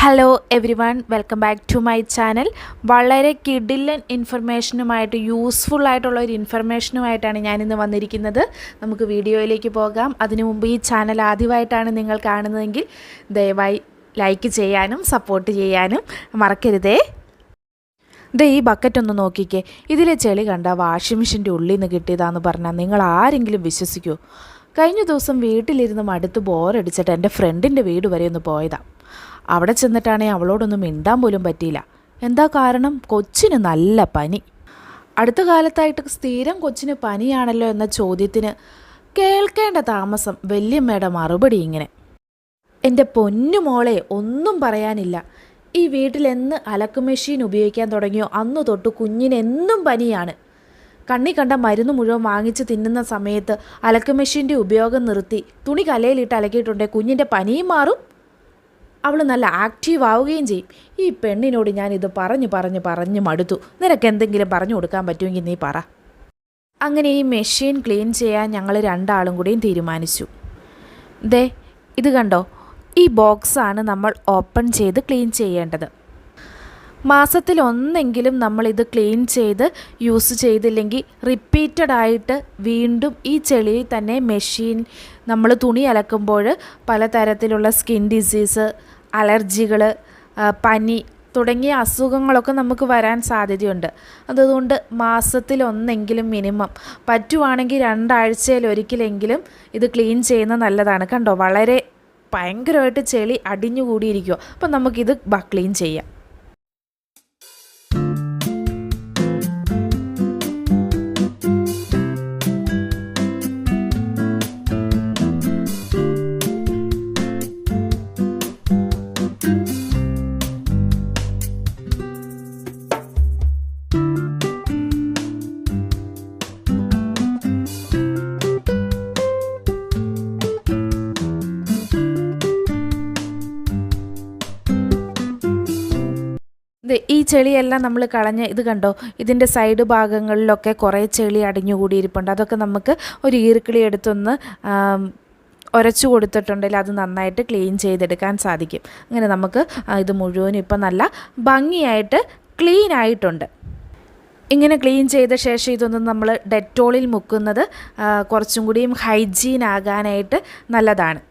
Hello everyone, welcome back to my channel. വളരെ കിഡിലൻ ഇൻഫർമേഷനുമായിട്ട് useful ആയിട്ടുള്ള ഒരു ഇൻഫർമേഷനുമായിട്ടാണ് ഞാനിന്ന് വന്നിരിക്കുന്നത്. നമുക്ക് വീഡിയോയിലേക്ക് പോകാം. അതിനു മുമ്പ് ഈ ചാനൽ ആദ്യമായിട്ടാണ് നിങ്ങൾ കാണുന്നതെങ്കിൽ ദയവായി ലൈക്ക് ചെയ്യാനും സപ്പോർട്ട് ചെയ്യാനും മറക്കരുതേ. ഈ ബക്കറ്റ് ഒന്ന് നോക്കിക്കേ. ഇതിലെ ചെളി കണ്ട വാഷിംഗ് മെഷീൻ്റെ ഉള്ളിൽ നിന്ന് കിട്ടിയതാന്ന് പറഞ്ഞാൽ നിങ്ങൾ ആരെങ്കിലും വിശ്വസിക്കുമോ? കഴിഞ്ഞ ദിവസം വീട്ടിലിരുന്ന് മടുത്ത് ബോറടിച്ചിട്ട് എൻ്റെ ഫ്രണ്ടിൻ്റെ വീട് വരെ ഒന്ന് പോയതാണ്. അവിടെ ചെന്നിട്ടാണെങ്കിൽ അവളോടൊന്നും മിണ്ടാൻ പോലും പറ്റിയില്ല. എന്താ കാരണം? കൊച്ചിന് നല്ല പനി. അടുത്ത കാലത്തായിട്ട് സ്ഥിരം കൊച്ചിന് പനിയാണല്ലോ എന്ന ചോദ്യത്തിന് കേൾക്കേണ്ട താമസം വല്യമ്മയുടെ മറുപടി ഇങ്ങനെ: എൻ്റെ പൊന്നു മോളെ, ഒന്നും പറയാനില്ല. ഈ വീട്ടിലെന്ന് അലക്ക് മെഷീൻ ഉപയോഗിക്കാൻ തുടങ്ങിയോ അന്ന് തൊട്ട് കുഞ്ഞിന് എന്നും പനിയാണ്. കണ്ണി കണ്ട മരുന്ന് മുഴുവൻ വാങ്ങിച്ച് തിന്നുന്ന സമയത്ത് അലക്ക് മെഷീൻ്റെ ഉപയോഗം നിർത്തി തുണി കലയിലിട്ട് അലക്കിയിട്ടുണ്ടെങ്കിൽ കുഞ്ഞിൻ്റെ പനിയും മാറും, അവൾ നല്ല ആക്റ്റീവ് ആവുകയും ചെയ്യും. ഈ പെണ്ണിനോട് ഞാനിത് പറഞ്ഞ് മടുത്തു. നിനക്ക് എന്തെങ്കിലും പറഞ്ഞു കൊടുക്കാൻ പറ്റുമെങ്കിൽ നീ പറ. അങ്ങനെ ഈ മെഷീൻ ക്ലീൻ ചെയ്യാൻ ഞങ്ങൾ രണ്ടാളും കൂടിയും തീരുമാനിച്ചു. ഇത് കണ്ടോ, ഈ ബോക്സാണ് നമ്മൾ ഓപ്പൺ ചെയ്ത് ക്ലീൻ ചെയ്യേണ്ടത്. മാസത്തിൽ ഒന്നെങ്കിലും നമ്മളിത് ക്ലീൻ ചെയ്ത് യൂസ് ചെയ്തില്ലെങ്കിൽ റിപ്പീറ്റഡ് ആയിട്ട് വീണ്ടും ഈ ചെളിയിൽ തന്നെ മെഷീൻ നമ്മൾ തുണി അലക്കുമ്പോൾ പലതരത്തിലുള്ള സ്കിൻ ഡിസീസ്, അലർജികൾ, പനി തുടങ്ങിയ അസുഖങ്ങളൊക്കെ നമുക്ക് വരാൻ സാധ്യതയുണ്ട്. അതുകൊണ്ട് മാസത്തിൽ ഒന്നെങ്കിലും മിനിമം, പറ്റുവാണെങ്കിൽ 2 ആഴ്ചയിലൊരിക്കലെങ്കിലും ഇത് ക്ലീൻ ചെയ്യുന്നത് നല്ലതാണ്. കണ്ടോ, വളരെ ഭയങ്കരമായിട്ട് ചെളി അടിഞ്ഞുകൂടിയിരിക്കുക. അപ്പം നമുക്കിത് ക്ലീൻ ചെയ്യാം. ഈ ചെളിയെല്ലാം നമ്മൾ കളഞ്ഞ് ഇത് കണ്ടോ, ഇതിൻ്റെ സൈഡ് ഭാഗങ്ങളിലൊക്കെ കുറേ ചെളി അടിഞ്ഞുകൂടിയിരിപ്പുണ്ട്. അതൊക്കെ നമുക്ക് ഒരു ഈർക്കിളി എടുത്തൊന്ന് ഉരച്ചു കൊടുത്തിട്ടുണ്ടെങ്കിൽ അത് നന്നായിട്ട് ക്ലീൻ ചെയ്തെടുക്കാൻ സാധിക്കും. അങ്ങനെ നമുക്ക് ഇത് മുഴുവനും ഇപ്പം നല്ല ഭംഗിയായിട്ട് ക്ലീൻ ആയിട്ടുണ്ട്. ഇങ്ങനെ ക്ലീൻ ചെയ്ത ശേഷം ഇതൊന്നും നമ്മൾ ഡെറ്റോളിൽ മുക്കുന്നത് കുറച്ചും കൂടിയും ഹൈജീൻ ആകാനായിട്ട് നല്ലതാണ്.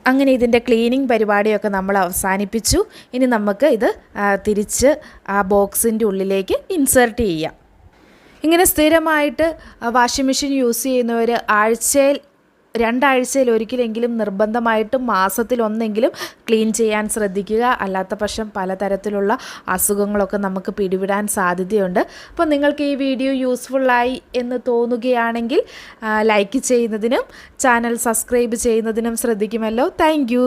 അങ്ങനെ ഇതിൻ്റെ ക്ലീനിങ് പരിപാടിയൊക്കെ നമ്മൾ അവസാനിപ്പിച്ചു. ഇനി നമുക്ക് ഇത് തിരിച്ച് ആ ബോക്സിൻ്റെ ഉള്ളിലേക്ക് ഇൻസേർട്ട് ചെയ്യാം. ഇങ്ങനെ സ്ഥിരമായിട്ട് വാഷിംഗ് മെഷീൻ യൂസ് ചെയ്യുന്നവർ 2 ആഴ്ചയിലൊരിക്കലെങ്കിലും നിർബന്ധമായിട്ടും മാസത്തിൽ ഒന്നെങ്കിലും ക്ലീൻ ചെയ്യാൻ ശ്രദ്ധിക്കുക. അല്ലാത്ത പക്ഷം പലതരത്തിലുള്ള അസുഖങ്ങളൊക്കെ നമുക്ക് പിടിവിടാൻ സാധ്യതയുണ്ട്. അപ്പോൾ നിങ്ങൾക്ക് ഈ വീഡിയോ യൂസ്ഫുള്ളായി എന്ന് തോന്നുകയാണെങ്കിൽ ലൈക്ക് ചെയ്യുന്നതിനും ചാനൽ സബ്സ്ക്രൈബ് ചെയ്യുന്നതിനും ശ്രദ്ധിക്കുമല്ലോ. താങ്ക്